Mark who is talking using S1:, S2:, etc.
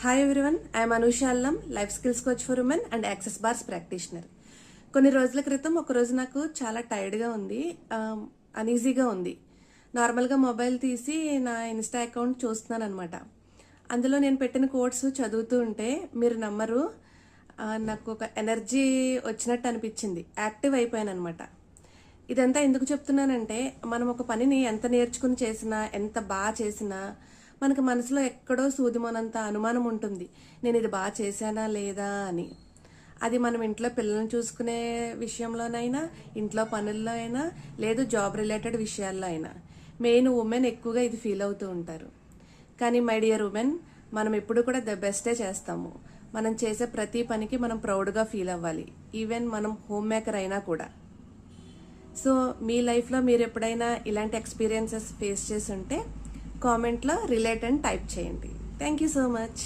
S1: Hi everyone, I'm Anusha అల్లం, life skills coach for women and access bars practitioner. కొన్ని రోజుల క్రితం ఒకరోజు నాకు చాలా టైర్డ్గా ఉంది, అనీజీగా ఉంది. నార్మల్గా మొబైల్ తీసి నా ఇన్స్టా అకౌంట్ చూస్తున్నాను అనమాట. అందులో నేను పెట్టిన కోట్స్ చదువుతూ ఉంటే మీరు నమ్మరు, నాకు ఒక ఎనర్జీ వచ్చినట్టు అనిపించింది, యాక్టివ్ అయిపోయాను అనమాట. ఇదంతా ఎందుకు చెప్తున్నానంటే, మనం ఒక పనిని ఎంత నేర్చుకుని చేసినా, ఎంత బాగా చేసినా మనకు మనసులో ఎక్కడో సూదిమోనంత అనుమానం ఉంటుంది, నేను ఇది బాగా చేశానా లేదా అని. అది మనం ఇంట్లో పిల్లల్ని చూసుకునే విషయంలోనైనా, ఇంట్లో పనుల్లో అయినా, లేదు జాబ్ రిలేటెడ్ విషయాల్లో అయినా. మెయిన్ ఉమెన్ ఎక్కువగా ఇది ఫీల్ అవుతూ ఉంటారు. కానీ మై డియర్ ఉమెన్, మనం ఎప్పుడు కూడా ద బెస్టే చేస్తాము. మనం చేసే ప్రతి పనికి మనం ప్రౌడ్గా ఫీల్ అవ్వాలి, ఈవెన్ మనం హోమ్ మేకర్ అయినా కూడా. సో మీ లైఫ్లో మీరు ఎప్పుడైనా ఇలాంటి ఎక్స్పీరియన్సెస్ ఫేస్ చేసి ఉంటే కామెంట్లో రిలేట్ అని టైప్ చేయండి. Thank you so much.